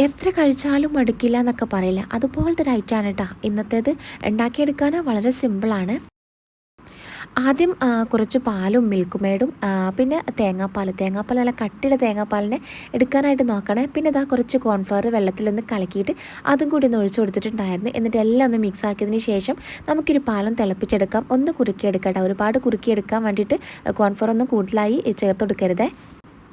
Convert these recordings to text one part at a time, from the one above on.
എത്ര കഴിച്ചാലും മടുക്കില്ല എന്നൊക്കെ പറയില്ല, അതുപോലത്തെ ഒരു ഐറ്റമാണ് കേട്ടോ ഇന്നത്തേത്. ഉണ്ടാക്കിയെടുക്കാൻ വളരെ സിമ്പിളാണ്. ആദ്യം കുറച്ച് പാലും മിൽക്ക് മെയ്ഡും പിന്നെ തേങ്ങാപ്പാൽ നല്ല കട്ടിയുള്ള തേങ്ങാപ്പാലിനെ എടുക്കാനായിട്ട് നോക്കണേ. പിന്നെ ഇതാ കുറച്ച് കോൺഫ്ലവർ വെള്ളത്തിലൊന്ന് കലക്കിയിട്ട് അതും കൂടി ഒന്ന് ഒഴിച്ചു കൊടുത്തിട്ടുണ്ടായിരുന്നു. എന്നിട്ട് എല്ലാം ഒന്ന് മിക്സ് ആക്കിയതിന് ശേഷം നമുക്കൊരു പാലം തിളപ്പിച്ചെടുക്കാം. ഒന്ന് കുറുക്കിയെടുക്കട്ടെ. ഒരുപാട് കുറുക്കിയെടുക്കാൻ വേണ്ടിയിട്ട് കോൺഫ്ലവർ ഒന്നും കൂടുതലായി ചേർത്ത് കൊടുക്കരുതേ.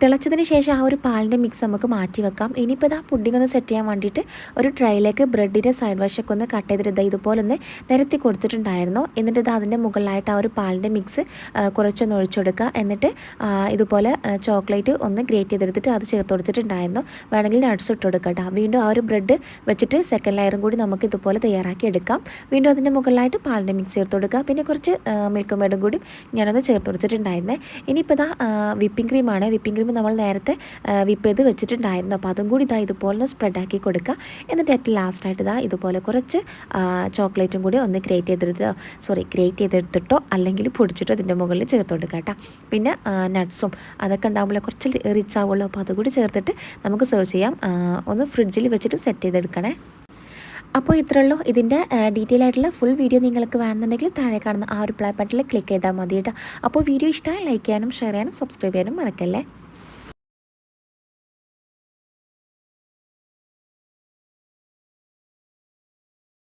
തിളച്ചതിന് ശേഷം ആ ഒരു പാലിൻ്റെ മിക്സ് നമുക്ക് മാറ്റി വെക്കാം. ഇനിയിപ്പോൾ ഇതാ പുഡിംഗ് ഒന്ന് സെറ്റ് ചെയ്യാൻ വേണ്ടിയിട്ട് ഒരു ട്രൈയിലേക്ക് ബ്രെഡിൻ്റെ സൈഡ് വശമൊക്കെ ഒന്ന് കട്ട് ചെയ്തിട്ട് ഇതുപോലെ ഒന്ന് നിരത്തി കൊടുത്തിട്ടുണ്ടായിരുന്നു. എന്നിട്ട് ഇത് അതിൻ്റെ മുകളിലായിട്ട് ആ ഒരു പാലിൻ്റെ മിക്സ് കുറച്ചൊന്ന് ഒഴിച്ചു കൊടുക്കുക. എന്നിട്ട് ഇതുപോലെ ചോക്ലേറ്റ് ഒന്ന് ഗ്രേറ്റ് ചെയ്തെടുത്തിട്ട് അത് ചേർത്ത് കൊടുത്തിട്ടുണ്ടായിരുന്നു. വേണമെങ്കിൽ നട്ട്സ് ഇട്ട് കൊടുക്കുക കേട്ടോ. വീണ്ടും ആ ഒരു ബ്രെഡ് വെച്ചിട്ട് സെക്കൻഡ് ലെയറും കൂടി നമുക്ക് ഇതുപോലെ തയ്യാറാക്കി എടുക്കാം. വീണ്ടും അതിൻ്റെ മുകളിലായിട്ട് പാലിൻ്റെ മിക്സ് ചേർത്ത് കൊടുക്കുക. പിന്നെ കുറച്ച് മിൽക്ക് മെയ്ഡും കൂടി ഞാനൊന്ന് ചേർത്ത് കൊടുത്തിട്ടുണ്ടായിരുന്നേ. ഇനിയിപ്പോൾ ഇതാ വിപ്പിംഗ് ക്രീമാണ്. വിപ്പിംഗ് ക്രീം നമ്മൾ നേരത്തെ വിപ്പ് ചെയ്ത് വെച്ചിട്ടുണ്ടായിരുന്നു. അപ്പോൾ അതും കൂടി ഇതുപോലെ സ്പ്രെഡാക്കി കൊടുക്കുക. എന്നിട്ട് ഏറ്റവും ലാസ്റ്റായിട്ട് ഇതുപോലെ കുറച്ച് ചോക്ലേറ്റും കൂടി ഒന്ന് ഗ്രേറ്റ് ചെയ്തെടുത്തിട്ടോ അല്ലെങ്കിൽ പൊടിച്ചിട്ടോ ഇതിൻ്റെ മുകളിൽ ചേർത്ത് കൊടുക്കുക കേട്ടോ. പിന്നെ നട്ട്സും അതൊക്കെ ഉണ്ടാകുമ്പോൾ കുറച്ച് റിച്ച് ആവുള്ളൂ. അപ്പോൾ അതുകൂടി ചേർത്തിട്ട് നമുക്ക് സെർവ് ചെയ്യാം. ഒന്ന് ഫ്രിഡ്ജിൽ വെച്ചിട്ട് സെറ്റ് ചെയ്തെടുക്കണേ. അപ്പോൾ ഇത്രയുള്ളൂ. ഇതിൻ്റെ ഡീറ്റെയിൽ ആയിട്ടുള്ള ഫുൾ വീഡിയോ നിങ്ങൾക്ക് വേണമെന്നുണ്ടെങ്കിൽ താഴെ കാണുന്ന ആ ഒരു പ്ലേ ബട്ടണിൽ ക്ലിക്ക് ചെയ്താൽ മതി കേട്ടോ. അപ്പോൾ വീഡിയോ ഇഷ്ടമായി ലൈക്ക് ചെയ്യാനും ഷെയർ ചെയ്യാനും സബ്സ്ക്രൈബ് ചെയ്യാനും മറക്കല്ലേ.